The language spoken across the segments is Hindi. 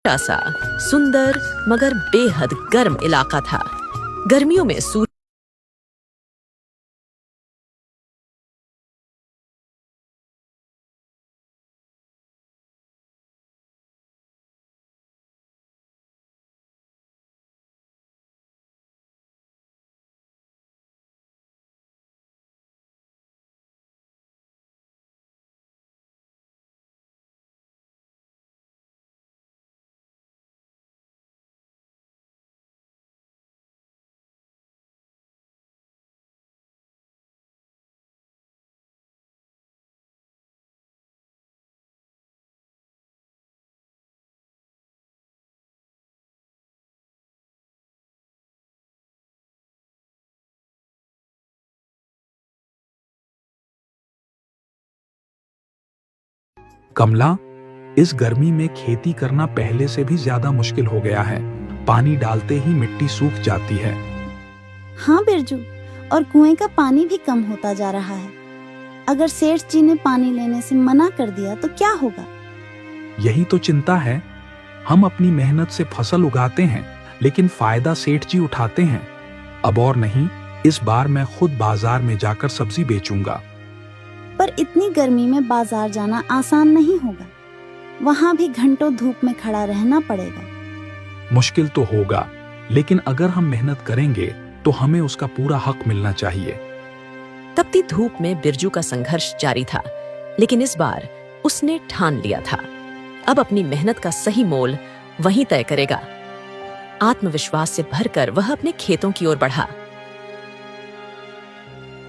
छोटा सा सुंदर मगर बेहद गर्म इलाका था। गर्मियों में सूर्य कमला, इस गर्मी में खेती करना पहले से भी ज्यादा मुश्किल हो गया है। पानी डालते ही मिट्टी सूख जाती है। हाँ बिरजू, और कुएं का पानी भी कम होता जा रहा है। अगर सेठ जी ने पानी लेने से मना कर दिया तो क्या होगा? यही तो चिंता है। हम अपनी मेहनत से फसल उगाते हैं, लेकिन फायदा सेठ जी उठाते हैं। अब और नहीं, इस बार मैं खुद बाजार में जाकर सब्जी बेचूंगा। पर इतनी गर्मी में बाजार जाना आसान नहीं होगा। वहाँ भी घंटों धूप में खड़ा रहना पड़ेगा। मुश्किल तो होगा, लेकिन अगर हम मेहनत करेंगे तो हमें उसका पूरा हक मिलना चाहिए। तपती धूप में बिरजू का संघर्ष जारी था, लेकिन इस बार उसने ठान लिया था। अब अपनी मेहनत का सही मोल वहीं तय करेगा। आत्मविश्वास से भरकर वह अपने खेतों की ओर बढ़ा।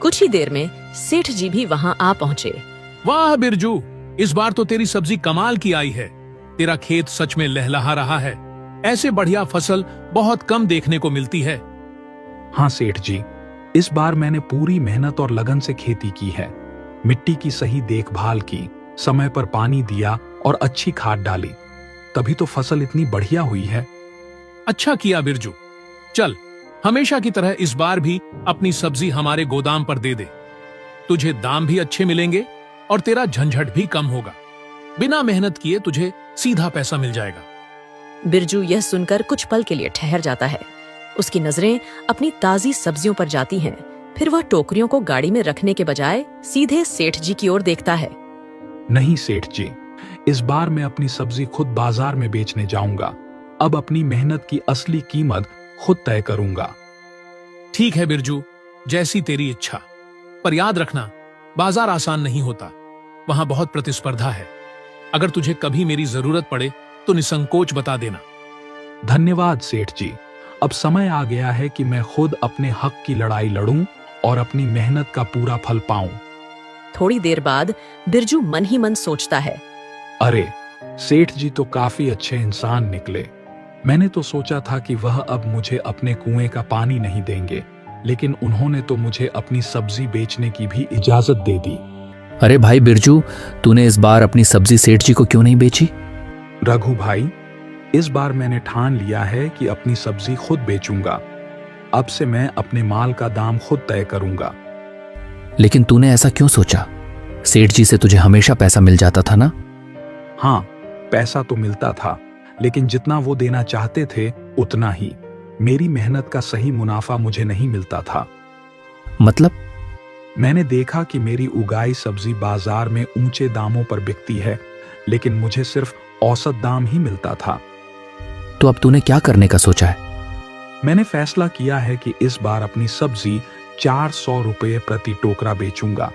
कुछ ही देर में सेठ जी भी वहां आ पहुंचे। वाह बिरजू, इस बार तो तेरी सब्जी कमाल की आई है। तेरा खेत सच में लहलहा रहा है। ऐसे बढ़िया फसल बहुत कम देखने को मिलती है। हाँ सेठ जी, इस बार मैंने पूरी मेहनत और लगन से खेती की है। मिट्टी की सही देखभाल की, समय पर पानी दिया और अच्छी खाद डाली, तभी तो फसल इतनी बढ़िया हुई है। अच्छा किया बिरजू। चल, हमेशा की तरह इस बार भी अपनी सब्जी हमारे गोदाम पर दे दे। तुझे दाम भी अच्छे मिलेंगे और तेरा झंझट भी कम होगा। बिना मेहनत किए तुझे सीधा पैसा मिल जाएगा। बिरजू यह सुनकर कुछ पल के लिए ठहर जाता है। उसकी नजरें अपनी ताजी सब्जियों पर जाती हैं। फिर वह टोकरियों को गाड़ी में रखने के बजाय सीधे सेठ जी की ओर देखता है। नहीं सेठ जी, इस बार मैं अपनी सब्जी खुद बाजार में बेचने जाऊंगा। अब अपनी मेहनत की असली कीमत खुद तय करूंगा। ठीक है बिरजू, जैसी तेरी इच्छा। पर याद रखना, बाजार आसान नहीं होता। वहां बहुत प्रतिस्पर्धा है। अगर तुझे कभी मेरी जरूरत पड़े तो निसंकोच बता देना। धन्यवाद सेठ जी। अब समय आ गया है कि मैं खुद अपने हक की लड़ाई लड़ूं और अपनी मेहनत का पूरा फल पाऊं। थोड़ी देर बाद बिरजू मन ही मन सोचता है, अरे, सेठ जी तो काफी अच्छे इंसान निकले। मैंने तो सोचा था कि वह अब मुझे अपने कुएं का पानी नहीं देंगे, लेकिन उन्होंने तो मुझे अपनी सब्जी बेचने की भी इजाजत दे दी। अरे भाई बिरजू, तूने इस बार अपनी सब्जी सेठ जी को क्यों नहीं बेची? रघु भाई, इस बार मैंने ठान लिया है कि अपनी सब्जी खुद बेचूंगा। अब से मैं अपने माल का दाम खुद तय करूंगा। लेकिन तूने ऐसा क्यों सोचा? सेठ जी से तुझे हमेशा पैसा मिल जाता था ना? हाँ, पैसा तो मिलता था, लेकिन जितना वो देना चाहते थे उतना ही। मेरी मेहनत का सही मुनाफा मुझे नहीं मिलता था। मतलब? मैंने देखा कि मेरी उगाई सब्जी बाजार में ऊंचे दामों पर बिकती है, लेकिन मुझे सिर्फ औसत दाम ही मिलता था। तो अब तूने क्या करने का सोचा है? मैंने फैसला किया है कि इस बार अपनी सब्जी 400 रुपये प्रति टोकरा बेचूंगा।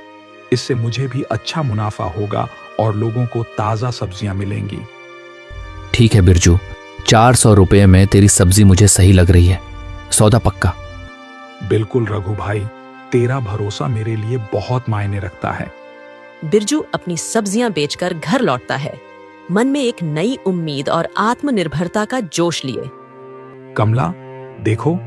इससे मुझे भी अच्छा मुनाफा होगा और लोगों को ताजा सब्जियां मिलेंगी। ठीक है बिरजू, 400 रुपये में तेरी सब्जी मुझे सही लग रही है। सौदा पक्का? बिल्कुल रघु भाई, तेरा भरोसा मेरे लिए बहुत मायने रखता है। बिरजू अपनी सब्जियां बेचकर घर लौटता है, मन में एक नई उम्मीद और आत्मनिर्भरता का जोश लिए। कमला, देखो,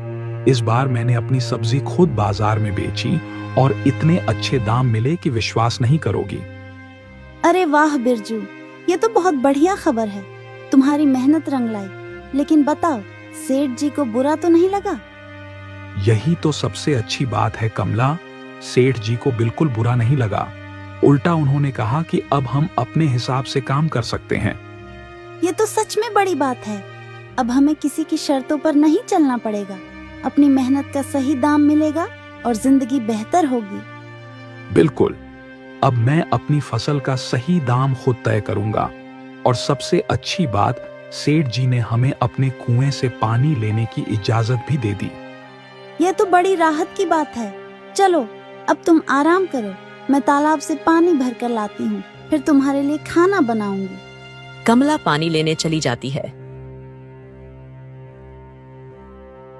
इस बार मैंने अपनी सब्जी खुद बाजार में बेची और इतने अच्छे दाम मिले कि विश्वास नहीं करोगी। अरे वाह बिरजू, ये तो बहुत बढ़िया खबर है। तुम्हारी मेहनत रंग लाई। लेकिन बताओ, सेठ जी को बुरा तो नहीं लगा? यही तो सबसे अच्छी बात है कमला। सेठ जी को बिल्कुल बुरा नहीं लगा। उल्टा उन्होंने कहा कि अब हम अपने हिसाब से काम कर सकते हैं। ये तो सच में बड़ी बात है। अब हमें किसी की शर्तों पर नहीं चलना पड़ेगा। अपनी मेहनत का सही दाम मिलेगा और जिंदगी बेहतर होगी। बिल्कुल। अब मैं अपनी फसल का सही दाम खुद तय करूंगा। और सबसे अच्छी बात, सेठ जी ने हमें अपने कुएं से पानी लेने की इजाजत भी दे दी। ये तो बड़ी राहत की बात है। चलो अब तुम आराम करो, मैं तालाब से पानी भर कर लाती हूँ, फिर तुम्हारे लिए खाना बनाऊंगी। कमला पानी लेने चली जाती है।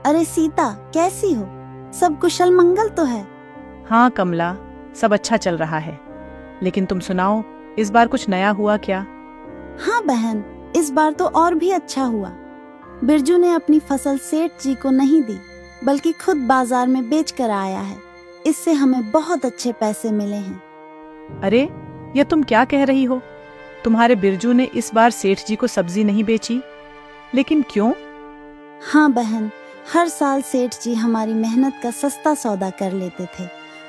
अरे सीता, कैसी हो? सब कुशल मंगल तो है? हाँ कमला, सब अच्छा चल रहा है। लेकिन तुम सुनाओ, इस बार कुछ नया हुआ क्या? हाँ बहन, इस बार तो और भी अच्छा हुआ। बिरजू ने अपनी फसल सेठ जी को नहीं दी, बल्कि खुद बाजार में बेच कर आया है। इससे हमें बहुत अच्छे पैसे मिले हैं। अरे, ये तुम क्या कह रही हो? तुम्हारे बिरजू ने इस बार सेठ जी को सब्जी नहीं बेची, लेकिन क्यों? हाँ बहन, हर साल सेठ जी हमारी मेहनत का सस्ता सौदा कर लेते थे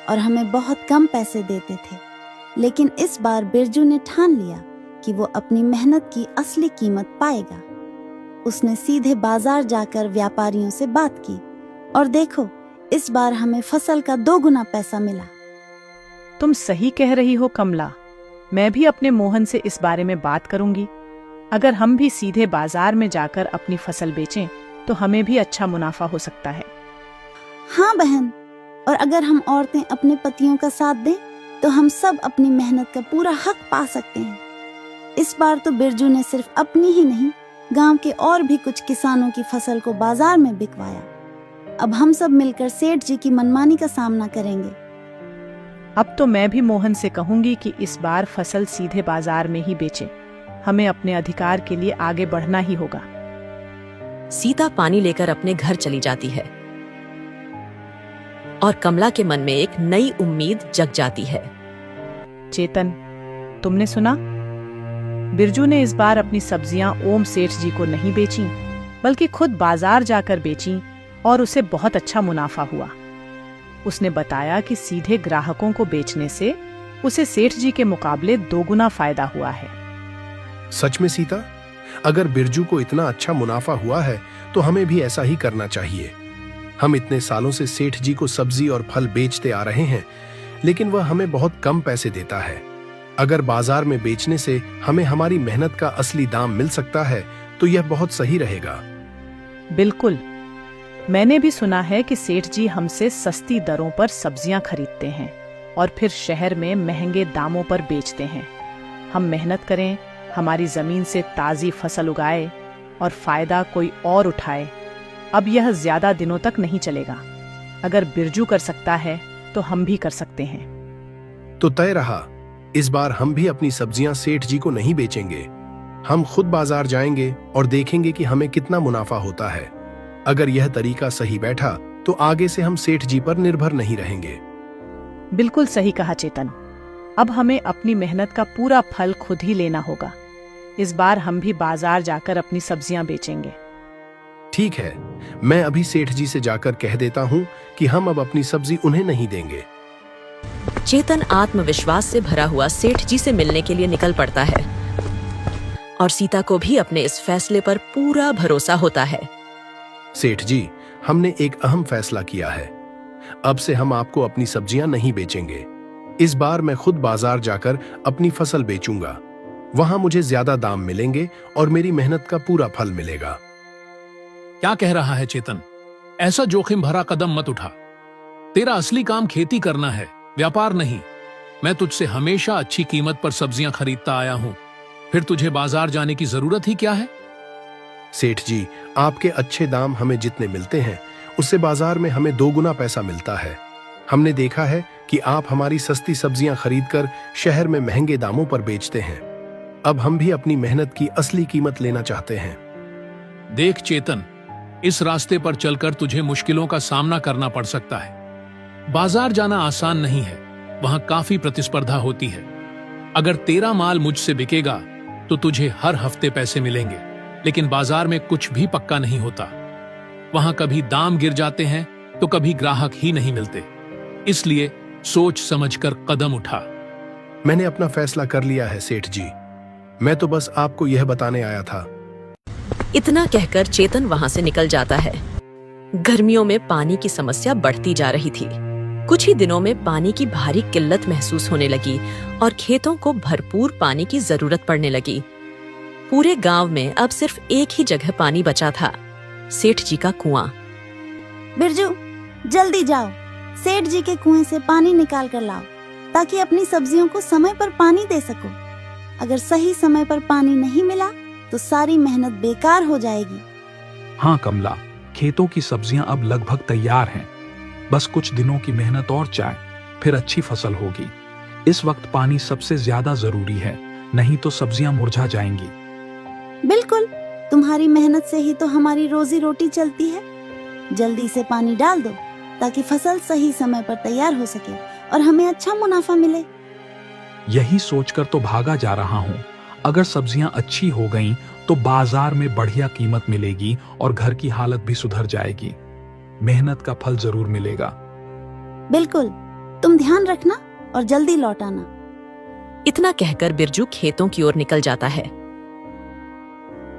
और हमें बहुत कम पैसे देते थे। लेकिन इस बार बिरजू ने ठान लिया कि वो अपनी मेहनत की असली कीमत पाएगा। उसने सीधे बाजार जाकर व्यापारियों से बात की और देखो, इस बार हमें फसल का 2 गुना पैसा मिला। तुम सही कह रही हो कमला। मैं भी अपने मोहन से इस बारे में बात करूंगी। अगर हम भी सीधे बाजार में जाकर अपनी फसल बेचें तो हमें भी अच्छा मुनाफा हो सकता है। हाँ बहन, और अगर हम औरतें अपने पतियों का साथ दें तो हम सब अपनी मेहनत का पूरा हक पा सकते हैं। इस बार तो बिरजू ने सिर्फ अपनी ही नहीं, गांव के और भी कुछ किसानों की फसल को बाजार में बिकवाया। अब हम सब मिलकर सेठ जी की मनमानी का सामना करेंगे। अब तो मैं भी मोहन से कहूंगी कि इस बार फसल सीधे बाजार में ही बेचें। हमें अपने अधिकार के लिए आगे बढ़ना ही होगा। सीता पानी लेकर अपने घर चली जाती है और कमला के मन में एक नई उम्मीद जग जाती है। चेतन, तुमने सुना? बिरजू ने इस बार अपनी सब्जियां ओम सेठ जी को नहीं बेची, बल्कि खुद बाजार जाकर बेची और उसे बहुत अच्छा मुनाफा हुआ। उसने बताया कि सीधे ग्राहकों को बेचने से उसे सेठ जी के मुकाबले 2 गुना फायदा हुआ है। सच में सीता, अगर बिरजू को इतना अच्छा मुनाफा हुआ है तो हमें भी ऐसा ही करना चाहिए। हम इतने सालों से सेठ जी को सब्जी और फल बेचते आ रहे हैं, लेकिन वह हमें बहुत कम पैसे देता है। अगर बाजार में बेचने से हमें हमारी मेहनत का असली दाम मिल सकता है तो यह बहुत सही रहेगा। बिल्कुल। मैंने भी सुना है कि सेठ जी हमसे सस्ती दरों पर सब्जियां खरीदते हैं और फिर शहर में महंगे दामों पर बेचते हैं। हम मेहनत करें, हमारी जमीन से ताजी फसल उगाए और फायदा कोई और उठाए। अब यह ज्यादा दिनों तक नहीं चलेगा। अगर बिरजू कर सकता है तो हम भी कर सकते हैं। तो तय रहा, इस बार हम भी अपनी सब्जियां सेठ जी को नहीं बेचेंगे। हम खुद बाजार जाएंगे और देखेंगे कि हमें कितना मुनाफा होता है। अगर यह तरीका सही बैठा तो आगे से हम सेठ जी पर निर्भर नहीं रहेंगे। बिल्कुल सही कहा चेतन। अब हमें अपनी मेहनत का पूरा फल खुद ही लेना होगा। इस बार हम भी बाजार जाकर अपनी सब्जियां बेचेंगे। ठीक है, मैं अभी सेठ जी से जाकर कह देता हूँ कि हम अब अपनी सब्जी उन्हें नहीं देंगे। चेतन आत्मविश्वास से भरा हुआ सेठ जी से मिलने के लिए निकल पड़ता है और सीता को भी अपने इस फैसले पर पूरा भरोसा होता है। सेठ जी, हमने एक अहम फैसला किया है। अब से हम आपको अपनी सब्जियां नहीं बेचेंगे। इस बार मैं खुद बाजार जाकर अपनी फसल बेचूंगा। वहां मुझे ज्यादा दाम मिलेंगे और मेरी मेहनत का पूरा फल मिलेगा। क्या कह रहा है चेतन? ऐसा जोखिम भरा कदम मत उठा। तेरा असली काम खेती करना है, व्यापार नहीं। मैं तुझसे हमेशा अच्छी कीमत पर सब्जियां खरीदता आया हूं, फिर तुझे बाजार जाने की जरूरत ही क्या है? सेठ जी, आपके अच्छे दाम हमें जितने मिलते हैं उससे बाजार में हमें 2 गुना पैसा मिलता है। हमने देखा है कि आप हमारी सस्ती सब्जियां खरीदकर शहर में महंगे दामों पर बेचते हैं। अब हम भी अपनी मेहनत की असली कीमत लेना चाहते हैं। देख चेतन, इस रास्ते पर चलकर तुझे मुश्किलों का सामना करना पड़ सकता है। बाजार जाना आसान नहीं है, वहां काफी प्रतिस्पर्धा होती है। अगर तेरा माल मुझसे बिकेगा तो तुझे हर हफ्ते पैसे मिलेंगे, लेकिन बाजार में कुछ भी पक्का नहीं होता। वहां कभी दाम गिर जाते हैं तो कभी ग्राहक ही नहीं मिलते। इसलिए सोच समझकर कदम उठा। मैंने अपना फैसला कर लिया है सेठ जी। मैं तो बस आपको यह बताने आया था। इतना कहकर चेतन वहां से निकल जाता है। गर्मियों में पानी की समस्या बढ़ती जा रही थी। कुछ ही दिनों में पानी की भारी किल्लत महसूस होने लगी और खेतों को भरपूर पानी की जरूरत पड़ने लगी। पूरे गांव में अब सिर्फ एक ही जगह पानी बचा था, सेठ जी का कुआं। बिरजू, जल्दी जाओ, सेठ जी के कुएं से पानी निकाल कर लाओ ताकि अपनी सब्जियों को समय पर पानी दे सको। अगर सही समय पर पानी नहीं मिला तो सारी मेहनत बेकार हो जाएगी। हाँ कमला, खेतों की सब्जियां अब लगभग तैयार हैं। बस कुछ दिनों की मेहनत और चाय, फिर अच्छी फसल होगी। इस वक्त पानी सबसे ज्यादा जरूरी है, नहीं तो सब्जियां मुरझा जाएंगी। बिल्कुल, तुम्हारी मेहनत से ही तो हमारी रोजी रोटी चलती है। जल्दी से पानी डाल दो ताकि फसल सही समय पर तैयार हो सके और हमें अच्छा मुनाफा मिले। यही सोचकर तो भागा जा रहा हूँ। अगर सब्जियां अच्छी हो गईं, तो बाजार में बढ़िया कीमत मिलेगी और घर की हालत भी सुधर जाएगी। मेहनत का फल जरूर मिलेगा। बिल्कुल, तुम ध्यान रखना और जल्दी लौट आना। इतना कहकर बिरजू खेतों की ओर निकल जाता है।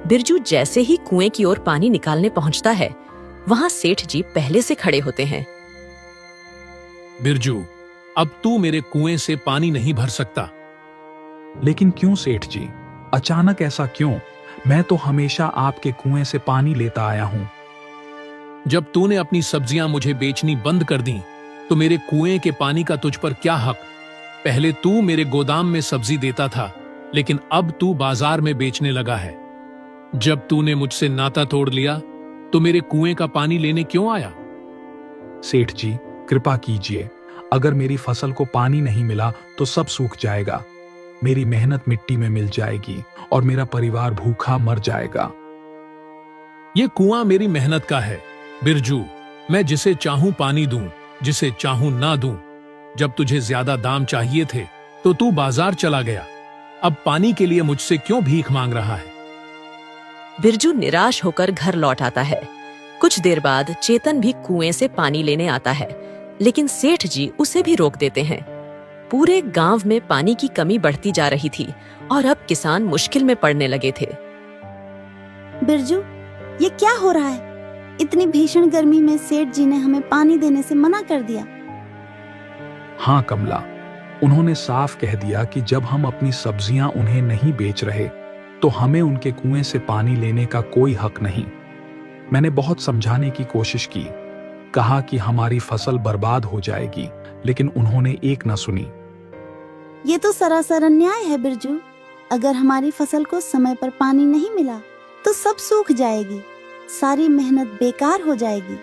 बिरजू जैसे ही कुएं की ओर पानी निकालने पहुंचता है, वहां सेठ जी पहले से खड़े होते हैं। बिरजू, अब तू मेरे कुएं से पानी नहीं भर सकता। लेकिन क्यों सेठ जी, अचानक ऐसा क्यों? मैं तो हमेशा आपके कुएं से पानी लेता आया हूं। जब तूने अपनी सब्जियां मुझे बेचनी बंद कर दी, तो मेरे कुएं के पानी का तुझ पर क्या हक? पहले तू मेरे गोदाम में सब्जी देता था, लेकिन अब तू बाजार में बेचने लगा है। जब तूने मुझसे नाता तोड़ लिया, तो मेरे कुएं का पानी लेने क्यों आया? सेठ जी, कृपा कीजिए। अगर मेरी फसल को पानी नहीं मिला तो सब सूख जाएगा। मेरी मेहनत मिट्टी में मिल जाएगी और मेरा परिवार भूखा मर जाएगा। ये कुआं मेरी मेहनत का है बिरजू। मैं जिसे चाहूं पानी दूं, जिसे चाहूं ना दूं। जब तुझे ज्यादा दाम चाहिए थे तो तू बाजार चला गया। अब पानी के लिए मुझसे क्यों भीख मांग रहा है? बिरजू निराश होकर घर लौट आता है। कुछ देर बाद चेतन भी कुएं से पानी लेने आता है, लेकिन सेठ जी उसे भी रोक देते हैं। पूरे गांव में पानी की कमी बढ़ती जा रही थी और अब किसान मुश्किल में पड़ने लगे थे। बिरजू, ये क्या हो रहा है? इतनी भीषण गर्मी में सेठ जी ने हमें पानी देने से मना कर दिया। हाँ कमला, उन्होंने साफ कह दिया कि जब हम अपनी सब्जियां उन्हें नहीं बेच रहे, तो हमें उनके कुएं से पानी लेने का कोई हक नहीं। मैंने बहुत समझाने की कोशिश की, कहा कि हमारी फसल बर्बाद हो जाएगी, लेकिन उन्होंने एक न सुनी। ये तो सरासर अन्याय है बिरजू। अगर हमारी फसल को समय पर पानी नहीं मिला तो सब सूख जाएगी, सारी मेहनत बेकार हो जाएगी।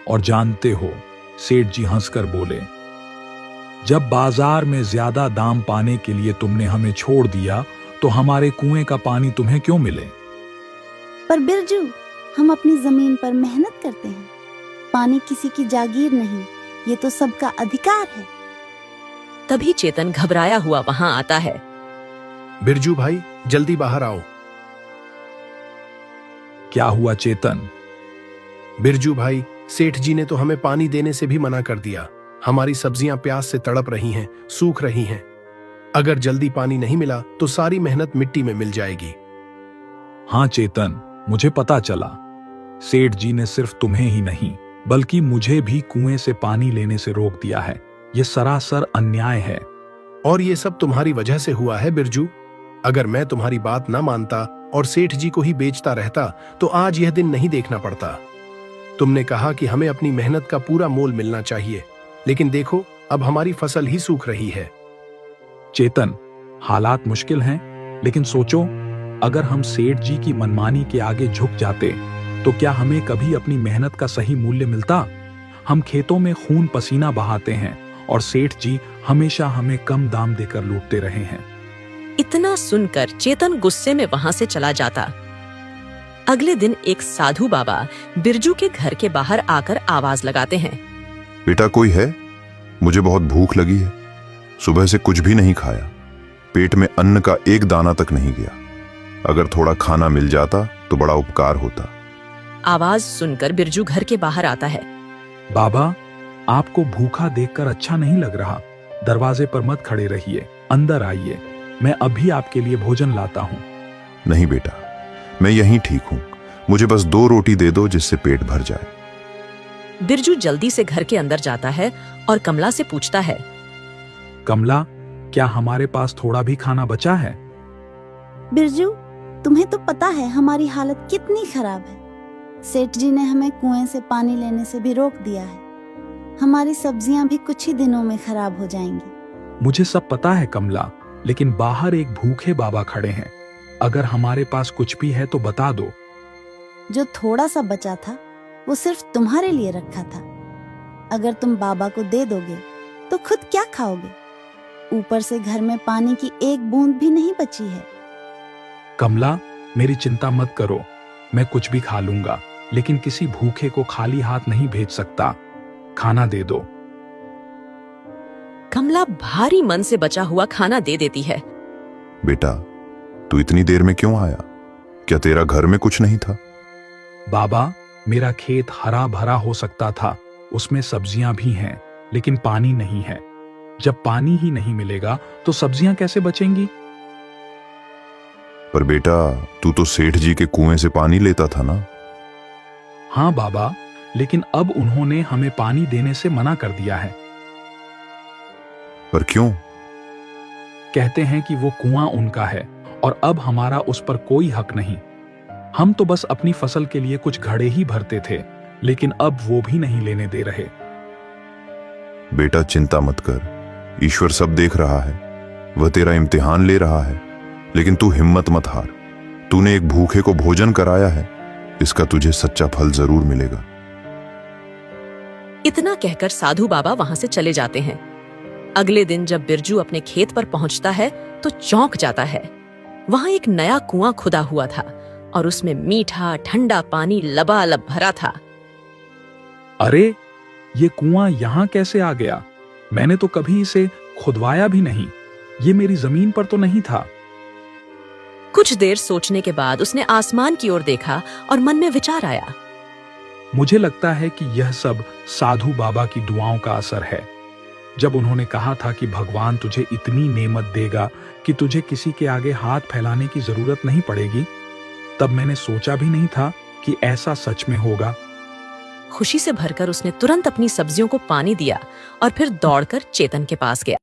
और जानते हो, सेठ जी हंसकर बोले, जब बाजार में ज्यादा दाम पाने के लिए तुमने हमें छोड़ दिया, तो हमारे कुएं का पानी तुम्हें क्यों मिले? पर बिरजू, हम अपनी जमीन पर मेहनत करते हैं। पानी किसी की जागीर नहीं, ये तो सबका अधिकार है। तभी चेतन घबराया हुआ वहां आता है। बिरजू भाई, जल्दी बाहर आओ। क्या हुआ चेतन? बिरजू भाई, सेठ जी ने तो हमें पानी देने से भी मना कर दिया। हमारी सब्जियां प्यास से तड़प रही हैं, सूख रही हैं। अगर जल्दी पानी नहीं मिला तो सारी मेहनत मिट्टी में मिल जाएगी। हाँ चेतन, मुझे पता चला। सेठ जी ने सिर्फ तुम्हें ही नहीं, बल्कि मुझे भी कुएं से पानी लेने से रोक दिया है। यह सरासर अन्याय है। और ये सब तुम्हारी वजह से हुआ है बिरजू। अगर मैं तुम्हारी बात ना मानता और सेठ जी को ही बेचता रहता, तो आज यह दिन नहीं देखना पड़ता। तुमने कहा कि हमें अपनी मेहनत का पूरा मोल मिलना चाहिए, लेकिन देखो, अब हमारी फसल ही सूख रही है। चेतन, हालात मुश्किल हैं, लेकिन सोचो, अगर हम सेठ जी की मनमानी के आगे झुक जाते, तो क्या हमें कभी अपनी मेहनत का सही मूल्य मिलता? हम खेतों में खून पसीना बहाते हैं और सेठ जी हमेशा हमें कम दाम देकर लूटते रहे हैं। इतना सुनकर चेतन गुस्से में वहां से चला जाता। अगले दिन एक साधु बाबा बिरजू के घर के बाहर आकर आवाज लगाते हैं। बेटा, कोई है? मुझे बहुत भूख लगी है। सुबह से कुछ भी नहीं खाया। पेट में अन्न का एक दाना तक नहीं गया। अगर थोड़ा खाना मिल जाता तो बड़ा उपकार होता। आवाज सुनकर बिरजू घर के बाहर आता है। बाबा, आपको भूखा देखकर अच्छा नहीं लग रहा। दरवाजे पर मत खड़े रहिए, अंदर आइए। मैं अभी आपके लिए भोजन लाता हूँ। नहीं बेटा, मैं यहीं ठीक हूं। मुझे बस 2 रोटी दे दो जिससे पेट भर जाए। बिरजू जल्दी से घर के अंदर जाता है और कमला से पूछता है, कमला, क्या हमारे पास थोड़ा भी खाना बचा है? बिरजू, तुम्हें तो पता है हमारी हालत कितनी खराब है। सेठ जी ने हमें कुएं से पानी लेने से भी रोक दिया है। हमारी सब्जियां भी कुछ ही दिनों में खराब हो जाएंगी। मुझे सब पता है कमला, लेकिन बाहर एक भूखे बाबा खड़े हैं। अगर हमारे पास कुछ भी है तो बता दो। जो थोड़ा सा बचा था वो सिर्फ तुम्हारे लिए रखा था। अगर तुम बाबा को दे दोगे तो खुद क्या खाओगे? ऊपर से घर में पानी की एक बूंद भी नहीं बची है। कमला, मेरी चिंता मत करो, मैं कुछ भी खा लूंगा, लेकिन किसी भूखे को खाली हाथ नहीं भेज सकता। खाना दे दो। कमला भारी मन से बचा हुआ खाना दे देती है। बेटा, तू इतनी देर में क्यों आया? क्या तेरा घर में कुछ नहीं था? बाबा, मेरा खेत हरा भरा हो सकता था, उसमें सब्जियां भी हैं, लेकिन पानी नहीं है। जब पानी ही नहीं मिलेगा तो सब्जियां कैसे बचेंगी? पर बेटा, तू तो सेठ जी के कुएं से पानी लेता था ना? हाँ बाबा, लेकिन अब उन्होंने हमें पानी देने से मना कर दिया है। पर क्यों? कहते हैं कि वो कुआं उनका है और अब हमारा उस पर कोई हक नहीं। हम तो बस अपनी फसल के लिए कुछ घड़े ही भरते थे, लेकिन अब वो भी नहीं लेने दे रहे। बेटा, चिंता मत कर, ईश्वर सब देख रहा है। वह तेरा इम्तिहान ले रहा है, लेकिन तू हिम्मत मत हार। तूने एक भूखे को भोजन कराया है, इसका तुझे सच्चा फल जरूर मिलेगा। इतना कहकर साधु बाबा वहां से चले जाते हैं। अगले दिन जब बिरजू अपने खेत पर पहुंचता है तो चौंक जाता है। वहां एक नया कुआं खुदा हुआ था और उसमें मीठा ठंडा पानी लबालब भरा था। अरे, ये कुआं यहां कैसे आ गया? मैंने तो कभी इसे खुदवाया भी नहीं। ये मेरी जमीन पर तो नहीं था। कुछ देर सोचने के बाद उसने आसमान की ओर देखा और मन में विचार आया। मुझे लगता है कि यह सब साधु बाबा की दुआओं का असर है। जब उन्होंने कहा था कि भगवान तुझे इतनी नेमत देगा कि तुझे किसी के आगे हाथ फैलाने की जरूरत नहीं पड़ेगी, तब मैंने सोचा भी नहीं था कि ऐसा सच में होगा। खुशी से भरकर उसने तुरंत अपनी सब्जियों को पानी दिया और फिर दौड़कर चेतन के पास गया।